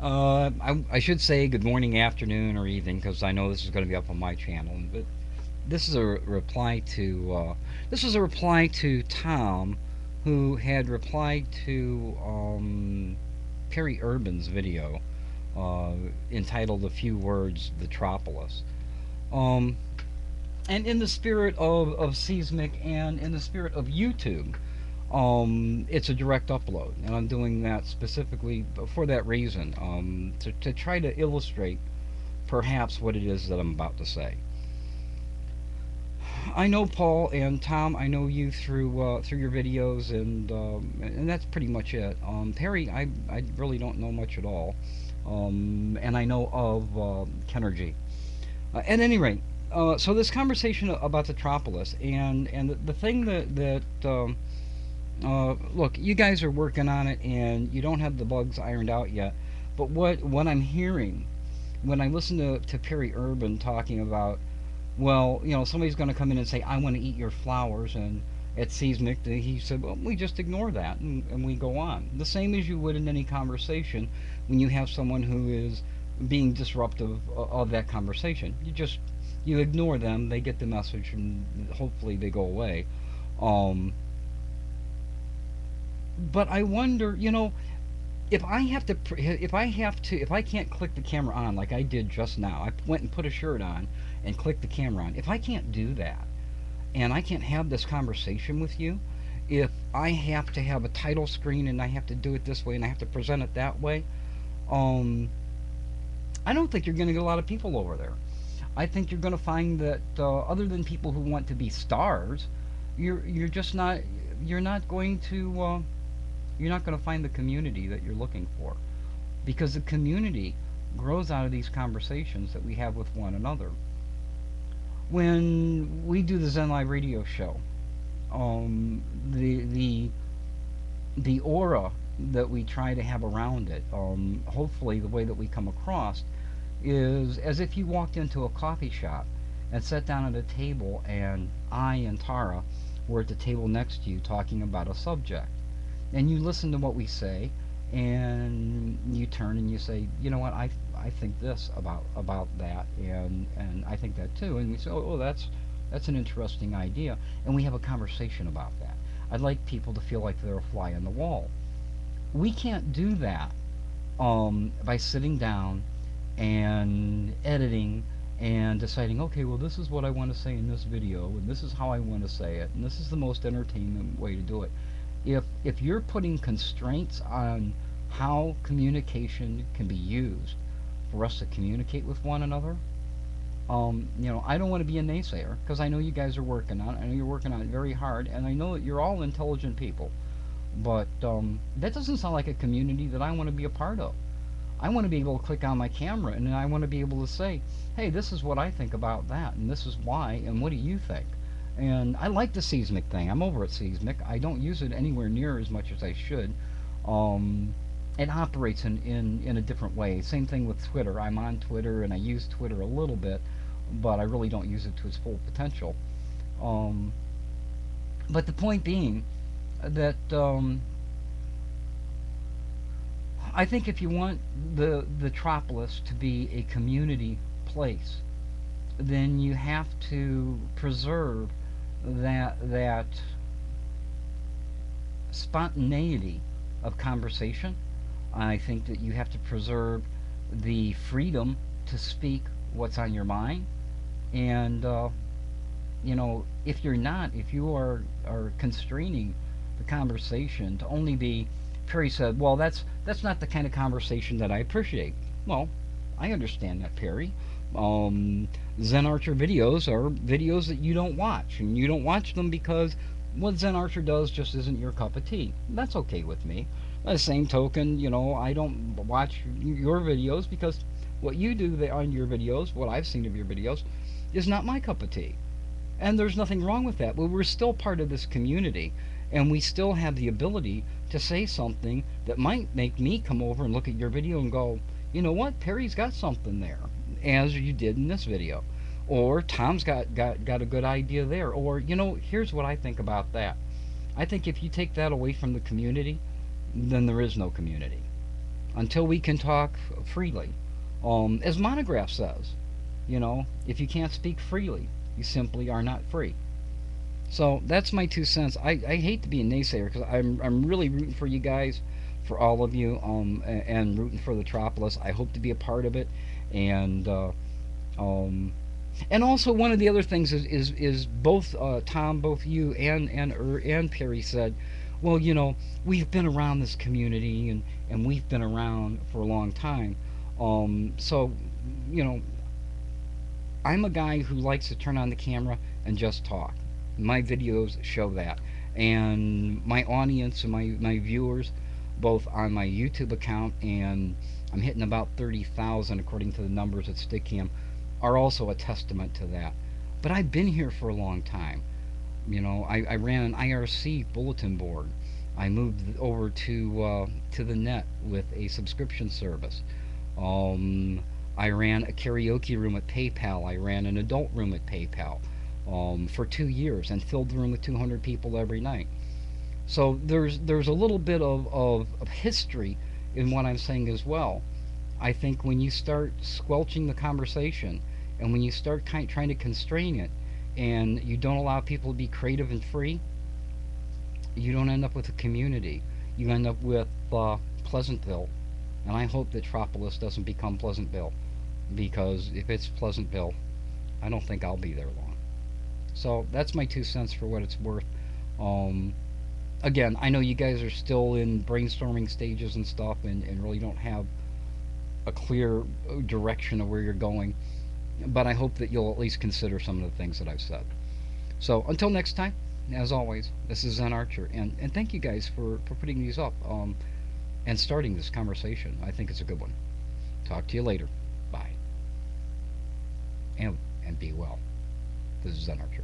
I should say good morning, afternoon, or evening because I know this is going to be up on my channel. But this is a reply to this is a reply to Tom, who had replied to Perry Urban's video uh, entitled "A Few Words, TheTropolis." Um, and in the spirit of Seesmic and in the spirit of YouTube, it's a direct upload, and I'm doing that specifically for that reason, to try to illustrate perhaps what it is that I'm about to say. I know Paul and Tom. I know you through your videos, and that's pretty much it. Perry, I really don't know much at all, and I know of Kennergy. At any rate, so this conversation about the Tropolis and the thing that look, you guys are working on it, and you don't have the bugs ironed out yet. But what I'm hearing when I listen to Perry Urban talking about, well, somebody's going to come in and say, I want to eat your flowers, and at Seesmic, he said, well, we just ignore that, and we go on. The same as you would in any conversation when you have someone who is being disruptive of that conversation. You ignore them, they get the message, and hopefully they go away. Um, but I wonder, if I can't click the camera on like I did just now, I went and put a shirt on and clicked the camera on. If I can't do that, and I can't have this conversation with you, if I have to have a title screen and I have to do it this way and I have to present it that way, um, I don't think you're going to get a lot of people over there. I think you're going to find that other than people who want to be stars, you're just not you're not going to you're not going to find the community that you're looking for, because the community grows out of these conversations that we have with one another. When we do the Zen Live radio show, um, the the the aura that we try to have around it, hopefully the way that we come across, is as if you walked into a coffee shop and sat down at a table, and I and Tara were at the table next to you talking about a subject, and you listen to what we say, and you turn and you say, you know what, I think this about that, and I think that too, and we say, oh, that's an interesting idea, and we have a conversation about that. I'd like people to feel like they're a fly on the wall. We can't do that by sitting down and editing and deciding, okay, well, this is what I want to say in this video, and this is how I want to say it, and this is the most entertainment way to do it. If you're putting constraints on how communication can be used for us to communicate with one another, I don't want to be a naysayer, because I know you guys are working on it. I know you're working on it very hard, and I know that you're all intelligent people. But that doesn't sound like a community that I want to be a part of. I want to be able to click on my camera, and then I want to be able to say, hey, this is what I think about that, and this is why, and what do you think? And I like the Seesmic thing. I'm over at Seesmic. I don't use it anywhere near as much as I should. Um, it operates in a different way. Same thing with Twitter. I'm on Twitter, and I use Twitter a little bit, but I really don't use it to its full potential. Um, but the point being that I think if you want the Tropolis to be a community place, then you have to preserve that spontaneity of conversation. I think that you have to preserve the freedom to speak what's on your mind, and if you are constraining the conversation to only be, Perry said, well, that's not the kind of conversation that I appreciate. Well, I understand that, Perry. Um, Zen Archer videos are videos that you don't watch, and you don't watch them because what Zen Archer does just isn't your cup of tea. That's okay with me. By the same token, I don't watch your videos because what you do on your videos, what I've seen of your videos, is not my cup of tea. And there's nothing wrong with that. But we're still part of this community, and we still have the ability to say something that might make me come over and look at your video and go, you know what, Perry's got something there, as you did in this video. Or Tom's got a good idea there. Or, here's what I think about that. I think if you take that away from the community, then there is no community. until we can talk freely. As Monograph says, if you can't speak freely, you simply are not free. So that's my 2 cents. I hate to be a naysayer because I'm really rooting for you guys, for all of you, and rooting for the Tropolis. I hope to be a part of it, and um, and also one of the other things is both Tom, both you and Perry said, well, we've been around this community and we've been around for a long time. So you know I'm a guy who likes to turn on the camera and just talk. My videos show that. And my audience and my viewers, both on my YouTube account and I'm hitting about 30,000 according to the numbers at Stickcam, are also a testament to that. But I've been here for a long time. I ran an IRC bulletin board. I moved over to the net with a subscription service. Um, I ran a karaoke room at PayPal. I ran an adult room at PayPal for 2 years and filled the room with 200 people every night. So there's a little bit of history in what I'm saying as well. I think when you start squelching the conversation and when you start trying to constrain it and you don't allow people to be creative and free, you don't end up with a community. You end up with Pleasantville. And I hope that Tropolis doesn't become Pleasantville, because if it's Pleasantville, I don't think I'll be there long. So that's my 2 cents for what it's worth. Um, Again, I know you guys are still in brainstorming stages and stuff, and really don't have a clear direction of where you're going. But I hope that you'll at least consider some of the things that I've said. So until next time, as always, this is Zen Archer, and thank you guys for putting these up and starting this conversation. I think it's a good one. Talk to you later. Bye. And be well. This is Zen Archer.